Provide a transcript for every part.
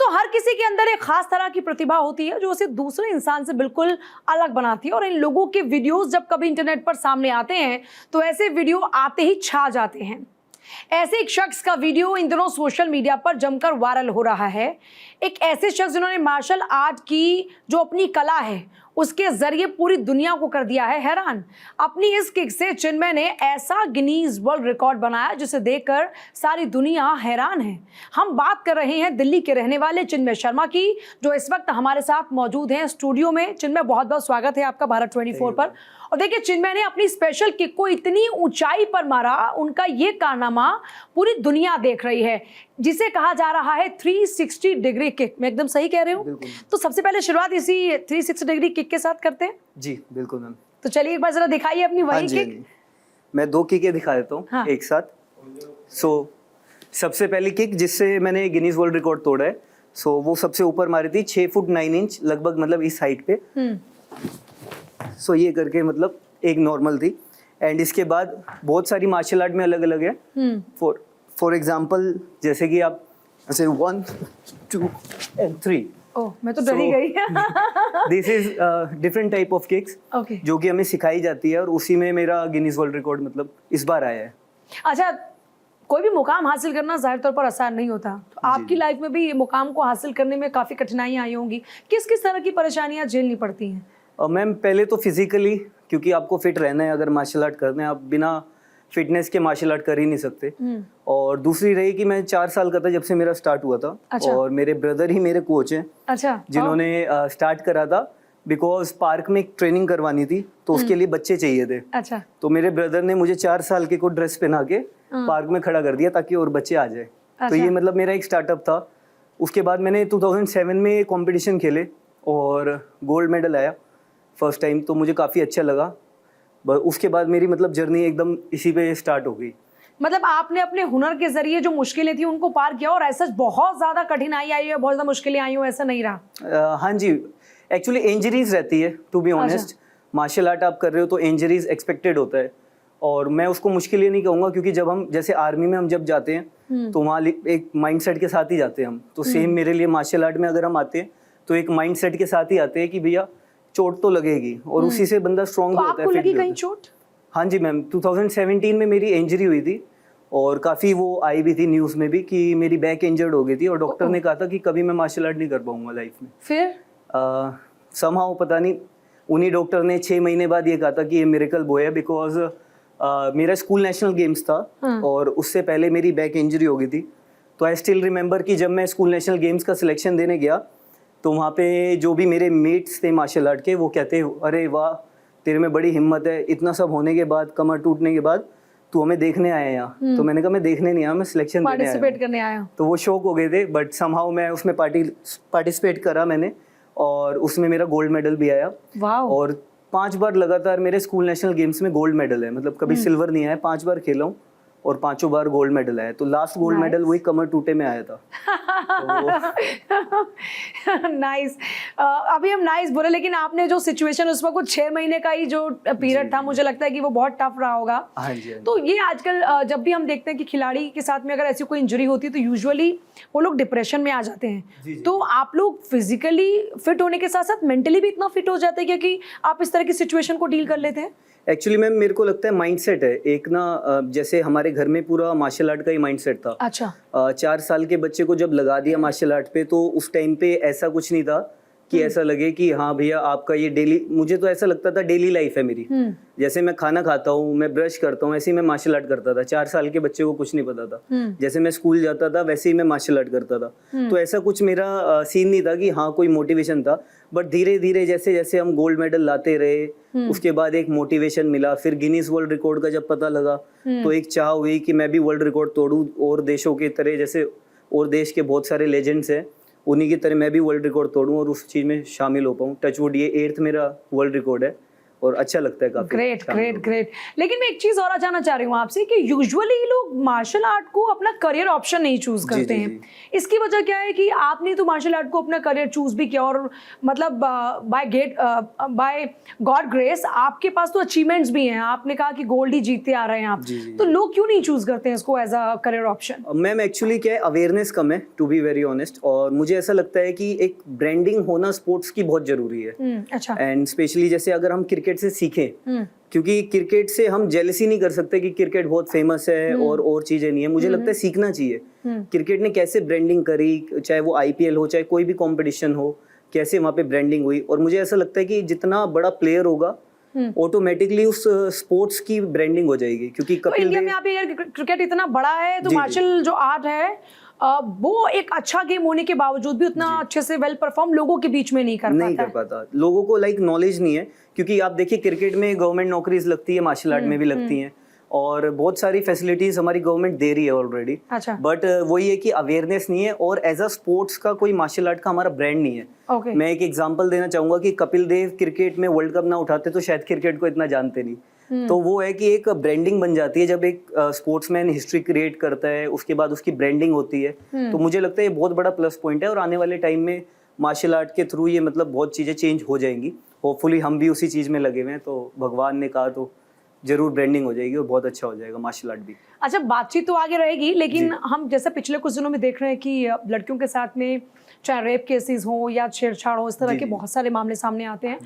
दोस्तों, हर किसी के अंदर एक खास तरह की प्रतिभा होती है जो उसे दूसरे इंसान से बिल्कुल अलग बनाती है, और इन लोगों के वीडियोस जब कभी इंटरनेट पर सामने आते हैं तो ऐसे वीडियो आते ही छा जाते हैं। ऐसे एक शख्स का वीडियो इन दिनों सोशल मीडिया पर जमकर वायरल हो रहा है। एक ऐसे शख्स जिन्होंने मार्शल आर्ट की जो अपनी कला है उसके जरिए पूरी दुनिया को कर दिया है हैरान। अपनी इस किक से चिन्मय ने ऐसा गिनीज वर्ल्ड रिकॉर्ड बनाया जिसे देखकर सारी दुनिया हैरान है। हम बात कर रहे हैं दिल्ली के रहने वाले चिन्मय शर्मा की, जो इस वक्त हमारे साथ मौजूद हैं स्टूडियो में। चिन्मय, बहुत बहुत स्वागत है आपका भारत 24 पर। और देखिए, चिन्मय ने अपनी स्पेशल किक को इतनी ऊंचाई पर मारा, उनका ये कारनामा पूरी दुनिया देख रही है, जिसे कहा जा रहा है 360 डिग्री किक। मैं एकदम सही कह रही हूँ? तो सबसे पहले शुरुआत इसी 360 डिग्री किक के साथ करते हैं। जी बिल्कुल मैम। तो चलिए एक बार जरा दिखाइए अपनी वही किक। मैं 2 किकें दिखा देता हूँ एक साथ। सबसे पहली किक जिससे मैंने गिनीज वर्ल्ड रिकॉर्ड तोड़ा है, वो सबसे ऊपर मारी थी 6 फुट 9 इंच लगभग, मतलब इस हाइट पे। ये करके मतलब एक नॉर्मल थी। एंड इसके बाद बहुत सारी मार्शल आर्ट में अलग अलग है। फॉर एग्जाम्पल जैसे कि आप ऐसे 1 2 and 3। ओह, मैं तो डर ही गई। This is different type of kicks जो कि हमें सिखाई जाती है, और उसी में मेरा गिनीज वर्ल्ड रिकॉर्ड मतलब इस बार आया है। अच्छा, कोई भी मुकाम हासिल करना जाहिर तौर पर आसान नहीं होता, तो आपकी लाइफ में भी ये मुकाम को हासिल करने में काफ़ी कठिनाइयाँ आई होंगी। किस किस तरह की परेशानियाँ झेलनी पड़ती हैं? मैम, पहले तो फिजिकली, क्योंकि आपको फिट रहना है, अगर मार्शल आर्ट करना है, आप बिना फिटनेस के मार्शल आर्ट कर ही नहीं सकते। और दूसरी रही कि मैं 4 साल का था जब से मेरा स्टार्ट हुआ था। अच्छा। और मेरे ब्रदर ही मेरे कोच हैं। अच्छा। जिन्होंने स्टार्ट करा था, बिकॉज पार्क में एक ट्रेनिंग करवानी थी, तो उसके लिए बच्चे चाहिए थे। अच्छा। तो मेरे ब्रदर ने मुझे 4 साल के को ड्रेस पहना के पार्क में खड़ा कर दिया ताकि और बच्चे आ जाए। तो ये मतलब मेरा एक स्टार्टअप था। उसके बाद मैंने 2007 में कॉम्पिटिशन खेले और गोल्ड मेडल आया फर्स्ट टाइम, तो मुझे काफ़ी अच्छा लगा। उसके बाद मेरी मतलब जर्नी एकदम इसी पे स्टार्ट हो गई। मतलब आपने अपने हुनर के जरिए जो मुश्किलें थी उनको पार किया, और ऐसा बहुत ज़्यादा कठिनाई आई है, बहुत ज़्यादा मुश्किलें आई हो, ऐसा नहीं रहा? हाँ जी, एक्चुअली इंजरीज रहती है, to be honest. Martial art आप कर रहे हो तो इंजरीज एक्सपेक्टेड होता है, और मैं उसको मुश्किल ये नहीं कहूँगा, क्योंकि जब हम जैसे आर्मी में हम जब जाते हैं तो वहाँ एक माइंडसेट के साथ ही जाते हैं हम। तो सेम मेरे लिए मार्शल आर्ट में अगर हम आते हैं तो एक माइंडसेट के साथ ही आते हैं कि भैया चोट तो लगेगी, और उसी से बंदा स्ट्रॉन्ग तो होता है। आपको लगी कहीं चोट? हाँ जी मैम, 2017 में मेरी इंजरी हुई थी, और काफ़ी वो आई भी थी न्यूज़ में भी कि मेरी बैक इंजर्ड हो गई थी, और डॉक्टर ने कहा था कि कभी मैं मार्शल आर्ट नहीं कर पाऊंगा लाइफ में। फिर समहाउ पता नहीं, उन्हीं डॉक्टर ने 6 महीने बाद ये कहा था कि ये मिरेकल बॉय है, बिकॉज मेरा स्कूल नेशनल गेम्स था। और उससे पहले मेरी बैक इंजरी हो गई थी। तो आई स्टिल रिमेंबर कि जब मैं स्कूल नेशनल गेम्स का सिलेक्शन देने गया तो वहाँ पे जो भी मेरे मेट्स थे मार्शल आर्ट के, वो कहते अरे वाह, तेरे में बड़ी हिम्मत है, इतना सब होने के बाद, कमर टूटने के बाद तू हमें देखने आया यहाँ। तो मैंने कहा मैं देखने नहीं आया, मैं सिलेक्शन पार्टिसिपेट करने आया। तो वो शौक हो गए थे, बट समहाउ मैं उसमें पार्टिसिपेट करा मैंने, और उसमें मेरा गोल्ड मेडल भी आया। और 5 बार लगातार मेरे स्कूल नेशनल गेम्स में गोल्ड मेडल है, मतलब कभी सिल्वर नहीं आया। 5 बार खेला हूँ और 5 बार गोल्ड मेडल आया। तो लास्ट गोल्ड मेडल वही कमर टूटे में आया था। नाइस। अभी हम नाइस बोले, लेकिन आपने जो सिचुएशन उसमें कुछ 6 महीने का ही जो पीरियड था, मुझे लगता है कि वो बहुत टफ रहा होगा। हाँ जी। तो ये आजकल जब भी हम देखते हैं कि खिलाड़ी के साथ में अगर ऐसी कोई इंजरी होती है तो यूजुअली वो लोग डिप्रेशन में आ जाते हैं। तो आप लोग फिजिकली फिट होने के साथ साथ मेंटली भी इतना फिट हो जाते हैं क्योंकि आप इस तरह की सिचुएशन को डील कर लेते हैं? एक्चुअली मैम, मेरे को लगता है माइंडसेट है एक ना, जैसे हमारे घर में पूरा मार्शल आर्ट का ही माइंडसेट था। अच्छा। 4 साल के बच्चे को जब लगा दिया मार्शल आर्ट पे, तो उस टाइम पे ऐसा कुछ नहीं था कि ऐसा लगे कि हाँ भैया आपका ये डेली, मुझे तो ऐसा लगता था डेली लाइफ है मेरी। जैसे मैं खाना खाता हूँ, मैं ब्रश करता हूँ, ऐसे ही मैं मार्शल आर्ट करता था। 4 साल के बच्चे को कुछ नहीं पता था। जैसे मैं स्कूल जाता था वैसे ही मैं मार्शल आर्ट करता था। तो ऐसा कुछ मेरा सीन नहीं था कि हाँ कोई मोटिवेशन था। बट धीरे धीरे जैसे जैसे हम गोल्ड मेडल लाते रहे, उसके बाद एक मोटिवेशन मिला। फिर गिनीज वर्ल्ड रिकॉर्ड का जब पता लगा तो एक चाह हुई कि मैं भी वर्ल्ड रिकॉर्ड तोड़ूं, और देशों की तरह, जैसे और देश के बहुत सारे लेजेंड्स हैं उन्हीं की तरह मैं भी वर्ल्ड रिकॉर्ड तोड़ूं और उस चीज़ में शामिल हो पाऊँ। टचवुड ये 8th मेरा वर्ल्ड रिकॉर्ड है, और अच्छा लगता है काफी। Great great great. लेकिन मैं एक चीज और जानना चाह रही हूँ आपसे कि यूजुअली लोग मार्शल आर्ट को अपना करियर ऑप्शन नहीं चूज करते हैं, इसकी वजह क्या है कि आपने तो मार्शल आर्ट को अपना करियर चूज भी किया और मतलब बाय गॉड ग्रेस आपके पास तो अचीवमेंट्स भी हैं, आपने कहा कि गोल्ड ही जीतते आ रहे हैं आप, तो लोग क्यों नहीं चूज करते हैं इसको as a career option? Ma'am actually क्या है, अवेयरनेस कम है टू बी वेरी ऑनेस्ट, और मुझे ऐसा लगता है कि एक ब्रांडिंग होना स्पोर्ट्स की बहुत जरूरी है। अच्छा। एंड स्पेशली जैसे अगर हम क्रिकेट से सीखें, क्योंकि क्रिकेट से हम जेलसी नहीं कर सकते कि क्रिकेट बहुत फेमस है और चीजें नहीं है, मुझे लगता है सीखना चाहिए क्रिकेट ने कैसे ब्रांडिंग करी, चाहे वो आईपीएल हो चाहे कोई भी कंपटीशन हो, कैसे वहाँ पे ब्रांडिंग हुई। और मुझे ऐसा लगता है कि जितना बड़ा प्लेयर होगा ऑटोमेटिकली उस स्पोर्ट्स की ब्रांडिंग हो जाएगी, क्योंकि तो इंडिया में आप यार क्रिकेट इतना बड़ा है तो मार्शल जो आर्ट है वो एक अच्छा गेम होने के बावजूद भी उतना अच्छे से वेल परफॉर्म लोगों के बीच में नहीं कर पाता। लोगों को लाइक नॉलेज नहीं है, क्योंकि आप देखिए क्रिकेट में गवर्नमेंट नौकरीज लगती है, मार्शल आर्ट में भी लगती हैं, और बहुत सारी फैसिलिटीज हमारी गवर्नमेंट दे रही है ऑलरेडी। अच्छा। बट वही है कि अवेयरनेस नहीं है, और एज अ स्पोर्ट्स का कोई मार्शल आर्ट का हमारा ब्रांड नहीं है। मैं एक एग्जांपल देना चाहूंगा कि कपिल देव क्रिकेट में वर्ल्ड कप ना उठाते तो शायद क्रिकेट को इतना जानते नहीं। तो वो है कि एक ब्रांडिंग बन जाती है जब एक स्पोर्ट्समैन हिस्ट्री क्रिएट करता है, उसके बाद उसकी ब्रांडिंग होती है। तो मुझे लगता है ये बहुत बड़ा प्लस पॉइंट है, और आने वाले टाइम में मार्शल आर्ट के थ्रू ये मतलब बहुत चीजें चेंज हो जाएंगी। होपफुली हम भी उसी चीज में लगे हुए हैं, तो भगवान ने कहा तो जरूर ब्रांडिंग हो जाएगी और बहुत अच्छा हो जाएगा मार्शल आर्ट भी। अच्छा, बातचीत तो आगे रहेगी, लेकिन हम जैसे पिछले कुछ दिनों में देख रहे हैं कि लड़कियों के साथ में चाहे रेप केसेस हो या छेड़छाड़ हो, इस तरह के बहुत सारे मामले सामने आते हैं।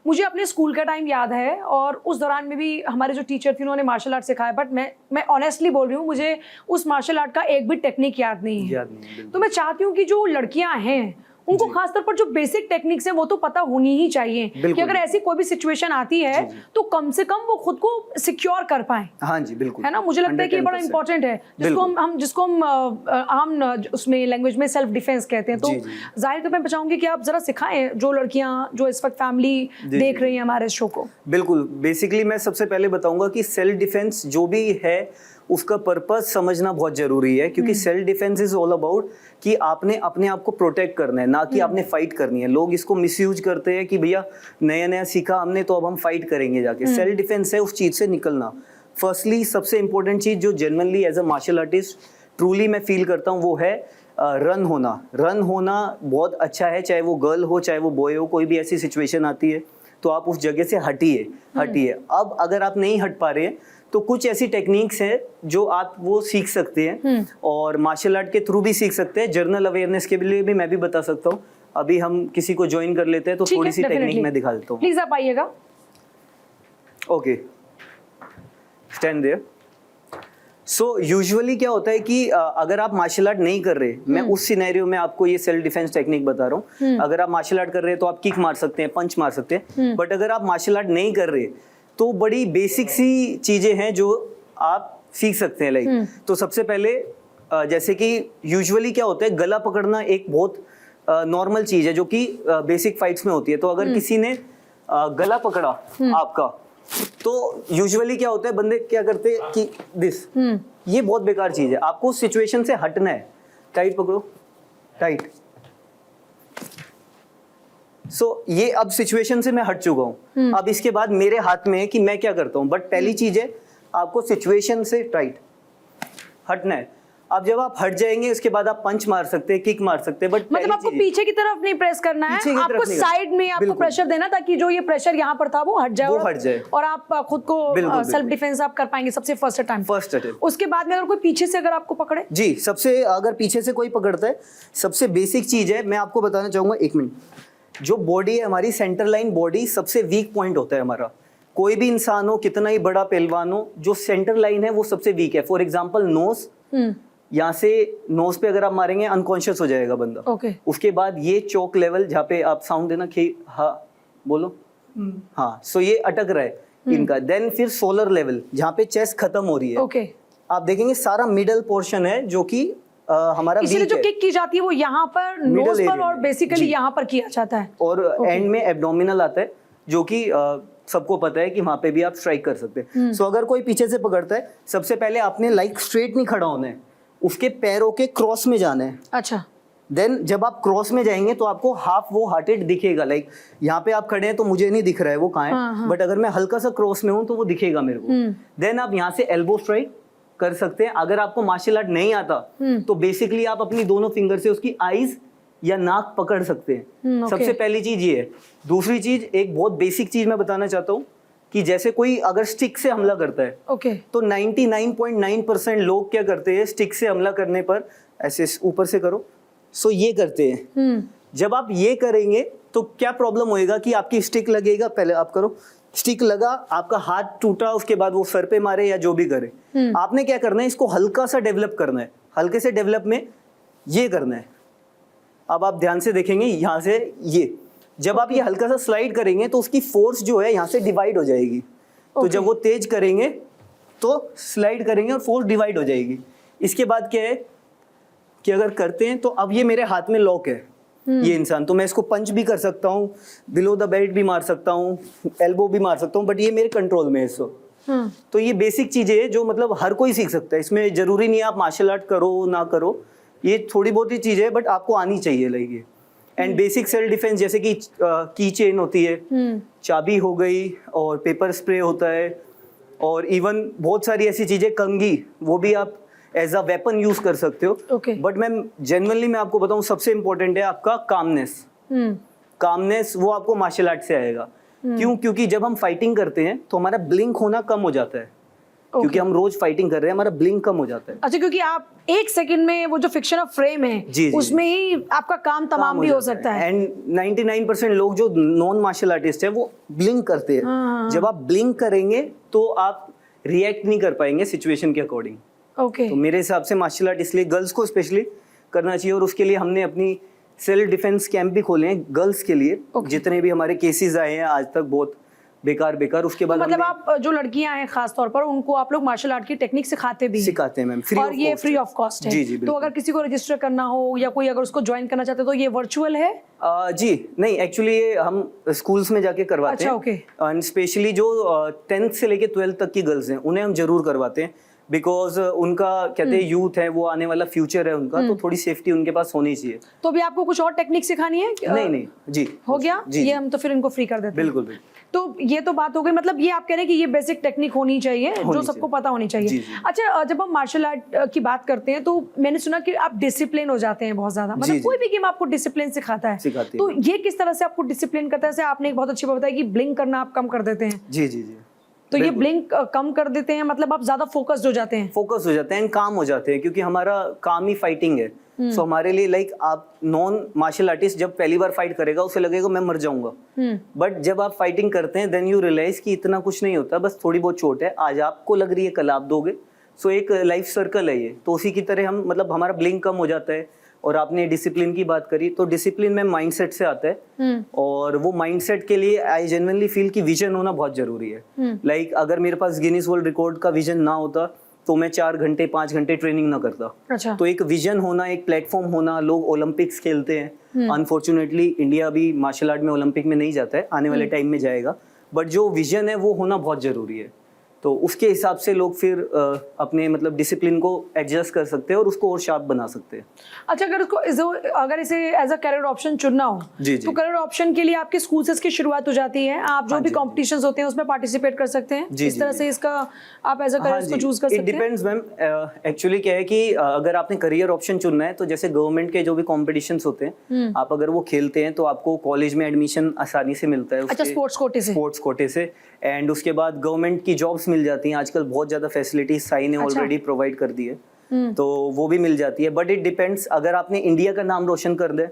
मुझे अपने स्कूल का टाइम याद है, और उस दौरान में भी हमारे जो टीचर थे उन्होंने मार्शल आर्ट सिखाया, बट मैं ऑनेस्टली बोल रही हूँ, मुझे उस मार्शल आर्ट का एक भी टेक्निक याद नहीं है। तो मैं चाहती हूँ कि जो लड़कियां हैं उनको खासतौर पर जो बेसिक टेक्निक्स है वो तो पता होनी ही चाहिए कि अगर ऐसी कोई भी सिचुएशन आती है तो कम से कम वो खुद को सिक्योर कर पाए। हाँ जी, बिल्कुल, है ना? मुझे लगता है कि ये बड़ा इंपॉर्टेंट है, जिसको हम उसमें लैंग्वेज में सेल्फ डिफेंस कहते हैं। तो जाहिर तो मैं चाहूंगी कि आप जरा सिखाएं जो लड़कियां जो इस वक्त फैमिली देख रही हैं हमारे शो को। बिल्कुल, बेसिकली मैं सबसे पहले बताऊंगा कि सेल्फ डिफेंस जो भी है उसका पर्पस समझना बहुत जरूरी है, क्योंकि self defence is all about कि आपने अपने आप को प्रोटेक्ट करना है, ना कि आपने फाइट करनी है। लोग इसको मिसयूज करते हैं कि भैया नया नया सीखा हमने तो अब हम फाइट करेंगे जाके। सेल्फ डिफेंस है उस चीज से निकलना। फर्स्टली सबसे इंपॉर्टेंट चीज जो generally as a martial artist truly मैं फील करता हूँ वो है रन होना। रन होना बहुत अच्छा है, चाहे वो गर्ल हो चाहे वो बॉय हो, कोई भी ऐसी सिचुएशन आती है तो आप उस जगह से हटिए। अब अगर आप नहीं हट पा रहे हैं तो कुछ ऐसी टेक्निक्स हैं जो आप वो सीख सकते हैं, और मार्शल आर्ट के थ्रू भी सीख सकते हैं। जर्नल अवेयरनेस के लिए भी मैं भी बता सकता हूँ। अभी हम किसी को ज्वाइन कर लेते हैं तो थोड़ी सी टेक्निक मैं दिखा देता हूँ। प्लीज आप आइएगा। Okay, stand there. So usually क्या होता है कि अगर आप मार्शल आर्ट नहीं कर रहे, मैं उस सिनेरियो में आपको ये सेल्फ डिफेंस टेक्निक बता रहा हूँ। अगर आप मार्शल आर्ट कर रहे हैं तो आप किक मार सकते हैं, पंच मार सकते हैं, बट अगर आप मार्शल आर्ट नहीं कर रहे तो बड़ी बेसिक सी चीजें हैं जो आप सीख सकते हैं। लाइक तो सबसे पहले जैसे कि यूजुअली क्या होता है, गला पकड़ना एक बहुत नॉर्मल चीज है जो कि बेसिक फाइट्स में होती है। तो अगर किसी ने गला पकड़ा आपका, तो यूजुअली क्या होता है, बंदे क्या करते हैं कि दिस, ये बहुत बेकार चीज है। आपको उस सिचुएशन से हटना है। टाइट पकड़ो, टाइट। ये अब सिचुएशन से मैं हट चुका हूँ। अब इसके बाद मेरे हाथ में है कि मैं क्या करता हूँ। बट पहली चीज है आपको सिचुएशन से टाइट हटना है। अब जब आप हट जाएंगे उसके बाद आप पंच मार सकते हैं, किक मार सकते हैं, बट मतलब आपको पीछे की तरफ नहीं प्रेस करना है, आपको साइड में आपको प्रेशर देना ताकि जो ये प्रेशर यहाँ पर था वो हट जाए, और आप खुद को सेल्फ डिफेंस आप कर पाएंगे सबसे फर्स्ट अटेम्प्ट। उसके बाद में अगर कोई पीछे से अगर आपको पकड़े, जी, सबसे अगर पीछे से कोई पकड़ता है, सबसे बेसिक चीज है मैं आपको बताना चाहूंगा। 1 मिनट, जो बॉडी है हमारी, सेंटर लाइन बॉडी सबसे वीक पॉइंट होता है हमारा। कोई भी इंसान हो, कितना ही बड़ा पहलवान हो, जो सेंटर लाइन है वो सबसे वीक है। फॉर एग्जांपल नोज, यहाँ से नोज पे अगर आप मारेंगे अनकॉन्शियस हो जाएगा बंदा। उसके बाद ये चोक लेवल जहाँ पे आप साउंड देना, हाँ बोलो, हाँ, सो ये अटक रहा है इनका। देन फिर सोलर लेवल जहाँ पे चेस्ट खत्म हो रही है। आप देखेंगे सारा मिडल पोर्शन है जो कि हमारा इसीलिए जो किक की जाती है वो यहाँ पर नोज पर और बेसिकली यहाँ पर किया जाता है, और एंड में एब्डोमिनल आता है जो कि सबको पता है कि वहां पे भी आप स्ट्राइक कर सकते हैं। सो अगर कोई पीछे से पकड़ता है, सबसे पहले आपने लाइक स्ट्रेट नहीं खड़ा होना है, उसके पैरों के क्रॉस में जाना है। अच्छा, देन जब आप क्रॉस में जाएंगे तो आपको हाफ वो हार्टेड दिखेगा, लाइक यहाँ पे आप खड़े हैं तो मुझे नहीं दिख रहा है वो कहाँ है, बट अगर मैं हल्का सा क्रॉस में हूँ तो वो दिखेगा मेरे को। देन आप यहाँ से एल्बो स्ट्राइक कर सकते हैं। अगर आपको मार्शल आर्ट नहीं आता तो बेसिकली आप अपनी दोनों फिंगर से उसकी आईज या नाक पकड़ सकते हैं। सबसे पहली चीज ये है। दूसरी चीज, एक बहुत बेसिक चीज मैं बताना चाहता हूँ कि जैसे कोई अगर स्टिक से हमला करता है तो 99.9% लोग क्या करते हैं, स्टिक से हमला करने पर ऐसे ऊपर से करो, सो ये करते हैं। जब आप ये करेंगे तो क्या प्रॉब्लम होएगा कि आपकी स्टिक लगेगा, पहले आप करो, स्टिक लगा, आपका हाथ टूटा, उसके बाद वो सर पे मारे या जो भी करे, आपने क्या करना है, इसको हल्का सा डेवलप करना है। हल्के से डेवलप में ये करना है। अब आप ध्यान से देखेंगे यहाँ से ये, जब आप ये हल्का सा स्लाइड करेंगे तो उसकी फोर्स जो है यहाँ से डिवाइड हो जाएगी। तो जब वो तेज करेंगे तो स्लाइड करेंगे और फोर्स डिवाइड हो जाएगी। इसके बाद क्या है कि अगर करते हैं तो अब ये मेरे हाथ में लॉक है ये इंसान, तो मैं इसको पंच भी कर सकता हूँ, बिलो द बेल्ट भी मार सकता हूँ, एल्बो भी मार सकता हूँ, बट ये मेरे कंट्रोल में है इस वक्त। तो ये बेसिक चीजें है जो मतलब हर कोई सीख सकता है। इसमें जरूरी नहीं है आप मार्शल आर्ट करो ना करो, ये थोड़ी बहुत ही चीजें है बट आपको आनी चाहिए लाइक ये। एंड बेसिक सेल्फ डिफेंस जैसे कि की चेन होती है, चाबी हो गई, और पेपर स्प्रे होता है, और इवन बहुत सारी ऐसी चीजें, कंघी, वो भी आप एज अ वेपन यूज कर सकते हो। बट मैम जनरली मैं आपको बताऊं सबसे इंपॉर्टेंट है आपका कामनेस। कामनेस वो आपको मार्शल आर्ट से आएगा। क्यों? क्योंकि जब हम फाइटिंग करते हैं तो हमारा ब्लिंक होना कम हो जाता है। क्योंकि हम रोज फाइटिंग कर रहे हैं, हमारा ब्लिंक कम हो जाता है। अच्छा, क्योंकि आप एक सेकंड में वो जो फिक्शन ऑफ फ्रेम है उसमें ही आपका काम तमाम भी हो सकता है। एंड 99% लोग जो नॉन मार्शल आर्टिस्ट है वो ब्लिंक करते हैं। जब आप ब्लिंक करेंगे तो आप रिएक्ट नहीं कर पाएंगे सिचुएशन के अकॉर्डिंग। तो मेरे हिसाब से मार्शल आर्ट इसलिए गर्ल्स को स्पेशली करना चाहिए, और उसके लिए हमने अपनी सेल्फ डिफेंस कैंप भी खोले हैं गर्ल्स के लिए। जितने भी हमारे केसेस आए हैं आज तक बहुत बेकार। उसके बाद तो मतलब आप जो लड़कियां हैं खास तौर पर उनको आप लोग मार्शल आर्ट की टेक्निक सिखाते भी सिखाते हैं मैम, और ये फ्री ऑफ कॉस्ट है। जी, तो अगर किसी को रजिस्टर करना हो या कोई अगर उसको ज्वाइन करना चाहते तो ये वर्चुअल है? जी नहीं, एक्चुअली ये हम स्कूल्स में जाके करवाते हैं। एंड स्पेशली जो 10th से लेके 12th तक की गर्ल्स हैं उन्हें हम जरूर करवाते हैं, बिकॉज उनका कहते हैं यूथ है, वो आने वाला फ्यूचर है उनका, तो थोड़ी सेफ्टी उनके पास होनी चाहिए। तो अभी आपको कुछ और टेक्निक सिखानी है? नहीं जी हो गया जी, ये हम तो फिर इनको फ्री कर देते हैं। बिल्कुल। तो ये तो बात हो गई, मतलब ये आप कह रहे हैं कि ये बेसिक टेक्निक होनी चाहिए जो सबको पता होनी चाहिए। जी। अच्छा, जब हम मार्शल आर्ट की बात करते हैं तो मैंने सुना कि आप डिसिप्लिन हो जाते हैं बहुत ज्यादा, मतलब कोई भी गेम आपको डिसिप्लिन सिखाता है। तो ये किस तरह से आपको डिसिप्लिन करता है? आपने एक बहुत अच्छी बात बताई कि ब्लिंक करना आप कम कर देते हैं। जी। तो ये ब्लिंक कम कर देते हैं, मतलब आप ज्यादा फोकस्ड हो जाते हैं। फोकस हो जाते हैं, काम हो जाते हैं, क्योंकि हमारा काम ही फाइटिंग है। सो हमारे लिए लाइक आप नॉन मार्शल आर्टिस्ट जब पहली बार फाइट करेगा उसे लगेगा मैं मर जाऊंगा, बट जब आप फाइटिंग करते हैं देन यू रियलाइज कि इतना कुछ नहीं होता, बस थोड़ी बहुत चोट है, आज आपको लग रही है कल आप दोगे। सो एक लाइफ सर्कल है ये। तो उसी की तरह हम मतलब हमारा ब्लिंक कम हो जाता है। और आपने डिसिप्लिन की बात करी, तो डिसिप्लिन में माइंडसेट से आता है, और वो माइंडसेट के लिए आई जेन्युइनली फील कि विजन होना बहुत जरूरी है। लाइक अगर मेरे पास गिनीज वर्ल्ड रिकॉर्ड का विजन ना होता तो मैं 4 घंटे 5 घंटे ट्रेनिंग ना करता। अच्छा। तो एक विजन होना, एक प्लेटफॉर्म होना, लोग ओलंपिक्स खेलते हैं, अनफॉर्चुनेटली इंडिया भी मार्शल आर्ट में ओलंपिक में नहीं जाता है, आने वाले टाइम में जाएगा, बट जो विजन है वो होना बहुत जरूरी है। तो उसके हिसाब से लोग फिर अपने मतलब डिसिप्लिन को एडजस्ट कर सकते हैं और उसको और शार्प बना सकते हैं। अच्छा, अगर इसे एज अ करियर ऑप्शन चुनना हो तो करियर ऑप्शन के लिए आपके स्कूल से इसकी शुरुआत हो जाती है, आप जो भी कॉम्पिटिशंस होते हैं उसमें पार्टिसिपेट कर सकते हैं। इस तरह से इसका आप एज अ करियर को चूज कर सकते हैं। It depends ma'am. एक्चुअली क्या है कि अगर आपने करियर ऑप्शन चुनना है तो जैसे गवर्नमेंट के जो भी कॉम्पिटिशंस होते हैं आप अगर वो खेलते हैं तो आपको कॉलेज में एडमिशन आसानी से मिलता है। अच्छा, स्पोर्ट्स कोटे से। एंड उसके बाद गवर्नमेंट की जॉब्स मिल जाती हैं। आजकल बहुत ज्यादा फैसिलिटीज साई ने ऑलरेडी प्रोवाइड कर दी है, तो वो भी मिल जाती है। बट इट डिपेंड्स, अगर आपने इंडिया का नाम रोशन कर दे,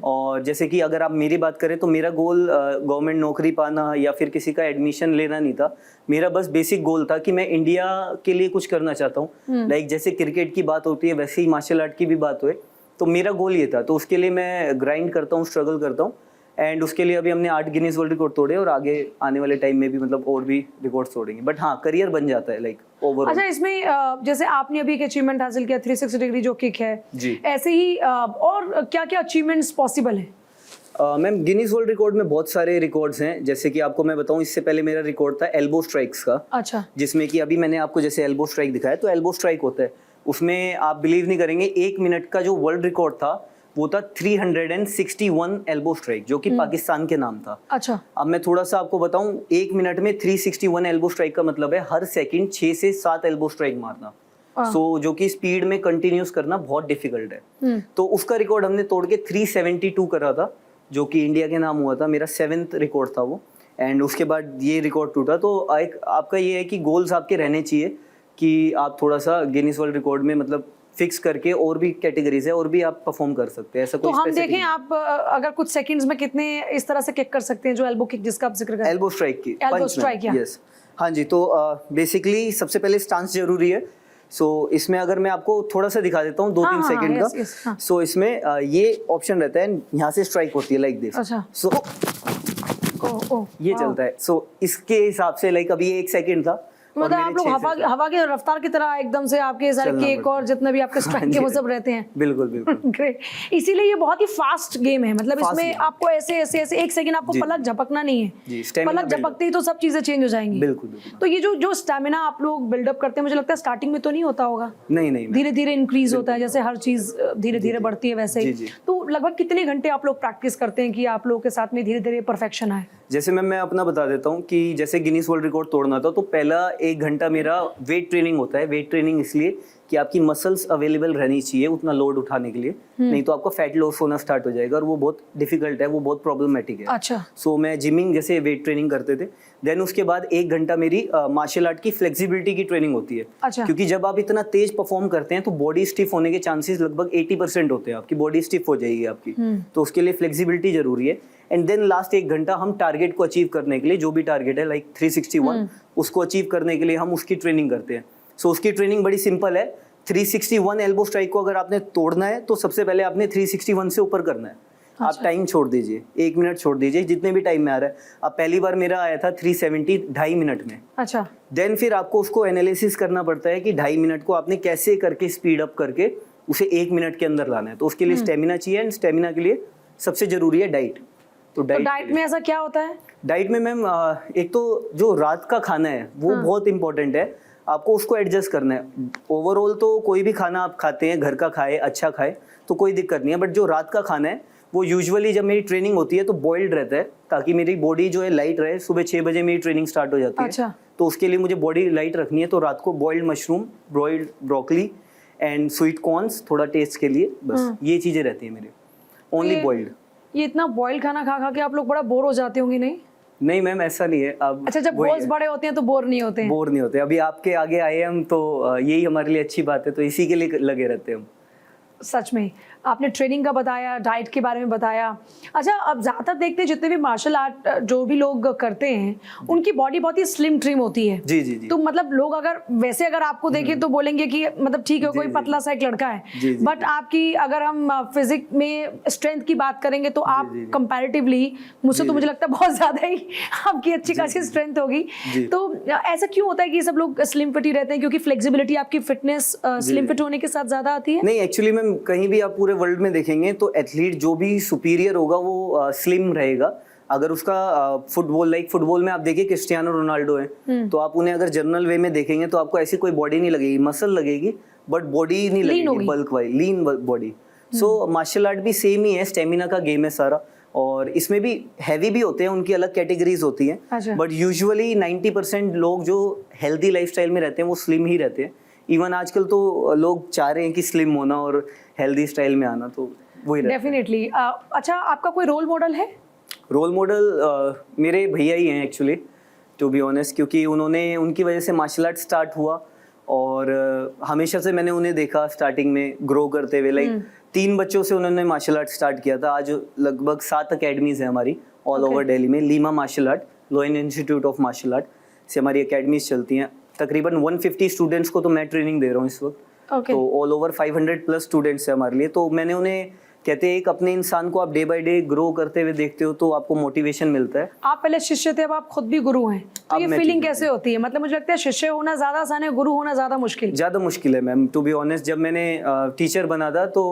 और जैसे कि अगर आप मेरी बात करें तो मेरा गोल गवर्नमेंट नौकरी पाना या फिर किसी का एडमिशन लेना नहीं था। मेरा बस बेसिक गोल था कि मैं इंडिया के लिए कुछ करना चाहता हूँ। लाइक जैसे क्रिकेट की बात होती है वैसे ही मार्शल आर्ट की भी बात हुए, तो मेरा गोल ये था। तो उसके लिए मैं ग्राइंड करता हूँ, स्ट्रगल करता हूँ, एंड उसके लिए अभी हमने 8 गिनीज वर्ल्ड रिकॉर्ड तोड़े और आगे आने वाले टाइम में भी मतलब और भी रिकॉर्ड तोड़ेंगे। बट हाँ, करियर बन जाता है लाइक ओवरऑल। अच्छा, इसमें जैसे आपने अभी एक अचीवमेंट हासिल किया 360 डिग्री जो किक है जी, ऐसे ही और क्या क्या अचीवमेंट्स पॉसिबल है? मैम गिनीज वर्ल्ड रिकॉर्ड में बहुत सारे रिकॉर्ड्स हैं। जैसे कि आपको मैं बताऊं, इससे पहले मेरा रिकॉर्ड था एल्बो स्ट्राइक्स का। अच्छा। जिसमें कि अभी मैंने आपको जैसे एल्बो स्ट्राइक दिखाया, तो एल्बो स्ट्राइक होता है उसमें आप बिलीव नहीं करेंगे 1 मिनट का जो वर्ल्ड रिकॉर्ड था वो था 361 एल्बो स्ट्राइक, जो कि पाकिस्तान के नाम था। अच्छा। अब मैं थोड़ा सा आपको बताऊं, 1 मिनट में 361 एल्बो स्ट्राइक का मतलब है हर सेकंड 6 से 7 एल्बो स्ट्राइक मारना। सो जो कि स्पीड में कंटिन्यूस करना बहुत डिफिकल्ट है। तो उसका रिकॉर्ड हमने तोड़ के 372 करा था, जो कि इंडिया के नाम हुआ था। मेरा 7th रिकॉर्ड था वो। एंड उसके बाद ये रिकॉर्ड टूटा। तो एक आपका ये है कि गोल्स आपके रहने चाहिए कि आप थोड़ा सा गिनीज वर्ल्ड रिकॉर्ड में मतलब फिक्स करके और भी कैटेगरीज है और भी आप परफॉर्म कर सकते हैं। ऐसा कोई तो हम देखें आप अगर कुछ सेकंड्स में कितने इस तरह से किक कर सकते हैं, जो एल्बो किक जिसका आप जिक्र कर रहे हैं? एल्बो स्ट्राइक की, एल्बो स्ट्राइक, यस। हाँ जी। तो बेसिकली सबसे पहले स्टांस जरूरी है। सो इसमें अगर मैं आपको थोड़ा सा दिखा देता हूँ 2-3 सेकंड का। सो इसमें ये ऑप्शन रहता है, यहाँ से स्ट्राइक होती है लाइक दिस। सो ये चलता है। सो इसके हिसाब से लाइक अभी 1 सेकंड था, मतलब आप लोग हवा की रफ्तार की तरह एकदम से आपके सारे केक और जितने भी आपके स्ट्राइक के वो सब रहते हैं। बिल्कुल बिल्कुल। ग्रेट। इसीलिए ये बहुत ही फास्ट गेम है। मतलब इसमें आपको ऐसे 1 सेकंड आपको पलक झपकना नहीं है। पलक झपकते ही तो सब चीजें चेंज हो जाएंगी। बिल्कुल। तो ये जो स्टैमिना आप लोग बिल्डअप करते हैं, मुझे लगता है स्टार्टिंग में तो नहीं होता होगा। नहीं, धीरे धीरे इंक्रीज होता है, जैसे हर चीज धीरे धीरे बढ़ती है वैसे ही। तो लगभग कितने घंटे आप लोग प्रैक्टिस करते हैं कि आप लोगों के साथ में धीरे धीरे परफेक्शन आए? जैसे मैं अपना बता देता हूँ कि जैसे गिनीज वर्ल्ड रिकॉर्ड तोड़ना था तो पहला 1 घंटा मेरा वेट ट्रेनिंग होता है। वेट ट्रेनिंग इसलिए कि आपकी मसल्स अवेलेबल रहनी चाहिए उतना लोड उठाने के लिए, नहीं तो आपका फैट लॉस होना स्टार्ट हो जाएगा और वो बहुत डिफिकल्ट है, वो बहुत प्रॉब्लमेटिक है। अच्छा। सो मैं जिमिंग जैसे वेट ट्रेनिंग करते थे। देन उसके बाद 1 घंटा मेरी मार्शल आर्ट की फ्लेक्सिबिलिटी की ट्रेनिंग होती है। अच्छा। क्योंकि जब आप इतना तेज परफॉर्म करते हैं तो बॉडी स्टिफ होने के चांसेस लगभग 80% होते हैं, आपकी बॉडी स्टिफ हो जाएगी आपकी। तो उसके लिए फ्लेक्सिबिलिटी जरूरी है। एंड देन लास्ट 1 घंटा हम टारगेट को अचीव करने के लिए, जो भी टारगेट है लाइक 361, उसको अचीव करने के लिए हम उसकी ट्रेनिंग करते हैं। सो उसकी ट्रेनिंग बड़ी सिंपल है। 361 एल्बो स्ट्राइक को अगर आपने तोड़ना है तो सबसे पहले आपने 361 से ऊपर करना है। अच्छा। आप टाइम छोड़ दीजिए, 1 मिनट छोड़ दीजिए, जितने भी टाइम में आ रहा है। अब पहली बार मेरा आया था 370 2.5 मिनट में। अच्छा। देन फिर आपको उसको एनालिसिस करना पड़ता है कि 2.5 मिनट को आपने कैसे करके स्पीड अप करके उसे 1 मिनट के अंदर लाना है। तो उसके लिए स्टेमिना चाहिए, एंड स्टेमिना के लिए सबसे जरूरी है डाइट। तो डाइट में ऐसा क्या होता है? डाइट में मैम एक तो जो रात का खाना है वो बहुत इंपॉर्टेंट है, आपको उसको एडजस्ट करना है। ओवरऑल तो कोई भी खाना आप खाते हैं, घर का खाए, अच्छा खाए तो कोई दिक्कत नहीं है, बट जो रात का खाना है वो यूजुअली जब मेरी ट्रेनिंग होती है तो बॉइल्ड रहता है, ताकि मेरी बॉडी जो है लाइट रहे। सुबह 6 बजे मेरी ट्रेनिंग स्टार्ट हो जाती है। अच्छा। तो उसके लिए मुझे बॉडी लाइट रखनी है, तो रात को boiled mushroom, boiled broccoli and sweet corns थोड़ा टेस्ट के लिए, बस ये चीज़ें रहती है मेरे, ओनली बॉइल्ड। ये इतना बॉइल्ड खाना खा खा के आप लोग बड़ा बोर हो जाते होंगे नहीं? नहीं मैम, ऐसा नहीं है। अब अच्छा, जब गोल्स बड़े होते हैं तो बोर नहीं होते हैं? बोर नहीं होते। अभी आपके आगे आए हम तो यही हमारे लिए अच्छी बात है, तो इसी के लिए लगे रहते हैं हम। सच में आपने ट्रेनिंग का बताया, डाइट के बारे में बताया। अच्छा, अब ज़्यादातर देखते हैं जितने भी मार्शल आर्ट जो भी लोग करते हैं उनकी बॉडी बहुत ही स्लिम ट्रिम होती है। जी जी जी। तो मतलब लोग अगर आपको देखें तो बोलेंगे कि मतलब ठीक है, कोई पतला सा एक लड़का है, बट आपकी अगर हम फिजिक में स्ट्रेंथ की बात करेंगे तो आप कंपैरेटिवली मुझसे तो मुझे लगता है बहुत ज़्यादा ही आपकी अच्छी खासी स्ट्रेंथ होगी। तो ऐसा क्यों होता है कि सब लोग स्लिम फिट ही रहते हैं? क्योंकि फ्लेक्सिबिलिटी आपकी फिटनेस स्लिम फिट होने के साथ ज़्यादा आती है? नहीं, एक्चुअली मैम कहीं भी आप पूरे वर्ल्ड में देखेंगे तो एथलीट जो भी सुपीरियर होगा वो स्लिम रहेगा। अगर उसका फुटबॉल में आप देखिए क्रिस्टियानो रोनाल्डो है, तो आप उन्हें अगर जनरल वे में देखेंगे तो आपको ऐसी कोई बॉडी नहीं लगेगी, मसल लगेगी बट बॉडी नहीं लगेगी, बल्क वाइज लीन बॉडी। सो मार्शल आर्ट भी सेम ही है, स्टेमिना का गेम है सारा, और इसमें भी हैवी भी होते हैं, उनकी अलग कैटेगरीज होती हैं। बट यूजुअली 90% लोग जो हेल्दी लाइफस्टाइल में रहते हैं वो स्लिम ही रहते हैं। इवन आजकल तो लोग चाह रहे हैं कि स्लिम होना और हेल्दी स्टाइल में आना, तो वही डेफिनेटली। अच्छा, आपका कोई रोल मॉडल है? रोल मॉडल मेरे भैया ही हैं एक्चुअली, टू बी ऑनेस्ट, क्योंकि उनकी वजह से मार्शल आर्ट स्टार्ट हुआ और हमेशा से मैंने उन्हें देखा स्टार्टिंग में ग्रो करते हुए। लाइक 3 बच्चों से उन्होंने मार्शल आर्ट स्टार्ट किया था। आज लगभग 7 अकेडमीज है हमारी ऑल ओवर दिल्ली में। लीमा मार्शल आर्ट, लोइन इंस्टीट्यूट ऑफ मार्शल आर्ट से हमारी अकेडमीज चलती हैं। तकरीबन 150 स्टूडेंट्स को तो मैं ट्रेनिंग दे रहा हूँ इस वक्त। तो ऑल ओवर 500 प्लस स्टूडेंट्स है हमारे लिए। तो मैंने उन्हें कहते हैं एक अपने इंसान को आप डे बाय डे ग्रो करते हुए देखते हो तो आपको मोटिवेशन मिलता है। आप पहले शिष्य थे, अब आप खुद भी गुरु हैं, तो ये फीलिंग कैसे होती है? मतलब मुझे लगता है शिष्य होना ज्यादा आसान है, गुरु होना ज्यादा मुश्किल है मैम। टू बी ऑनेस्ट, जब मैंने टीचर बना था तो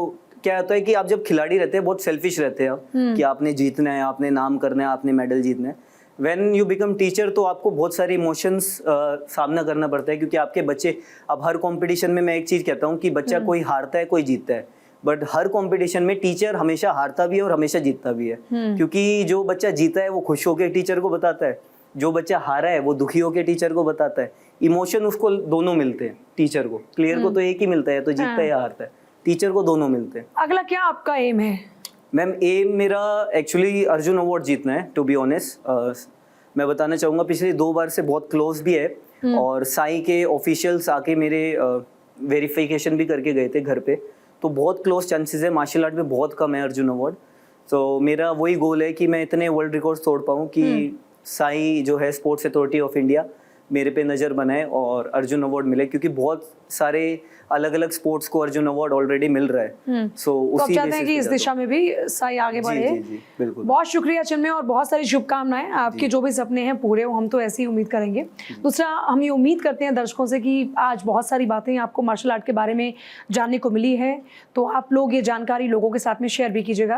क्या होता है कि आप जब खिलाड़ी रहते हैं बहुत सेल्फिश रहते हैं आप, कि आपने जीतना है, आपने नाम करना है, आपने मेडल जीतना है। व्हेन यू बिकम टीचर तो आपको बहुत सारे इमोशंस सामना करना पड़ता है, क्योंकि आपके बच्चे, अब हर कंपटीशन में मैं एक चीज़ कहता हूँ कि बच्चा कोई हारता है कोई जीतता है, बट हर कंपटीशन में टीचर हमेशा हारता भी है और हमेशा जीतता भी है, क्योंकि जो बच्चा जीता है वो खुश होकर टीचर को बताता है, जो बच्चा हारा है वो दुखी होकर टीचर को बताता है। इमोशन उसको दोनों मिलते हैं, टीचर को, प्लेयर को तो एक ही मिलता है, तो जीतता है या हारता है, टीचर को दोनों मिलते हैं। अगला क्या आपका एम है? मैम एम मेरा एक्चुअली अर्जुन अवार्ड जीतना है, टू बी ऑनेस्ट। मैं बताना चाहूँगा पिछले 2 बार से बहुत क्लोज भी है, और साई के ऑफिशियल्स आके मेरे वेरिफिकेशन भी करके गए थे घर पे, तो बहुत क्लोज चांसेस है। मार्शल आर्ट में बहुत कम है अर्जुन अवार्ड, तो मेरा वही गोल है कि मैं इतने वर्ल्ड रिकॉर्ड तोड़ पाऊँ कि साई जो है स्पोर्ट्स अथॉरिटी ऑफ इंडिया मेरे पे नज़र बनाए और अर्जुन अवार्ड मिले, क्योंकि बहुत सारे अलग अलग स्पोर्ट्स को अर्जुन अवार्ड ऑलरेडी मिल रहा है। सो तो आप चाहते हैं कि इस दिशा में भी साई आगे बढ़े। जी जी बिल्कुल। बहुत शुक्रिया चिन्मय, और बहुत सारी शुभकामनाएं। आपके जो भी सपने हैं पूरे हो, हम तो ऐसी ही उम्मीद करेंगे। दूसरा, हम ये उम्मीद करते हैं दर्शकों से कि आज बहुत सारी बातें आपको मार्शल आर्ट के बारे में जानने को मिली है, तो आप लोग ये जानकारी लोगों के साथ में शेयर भी कीजिएगा।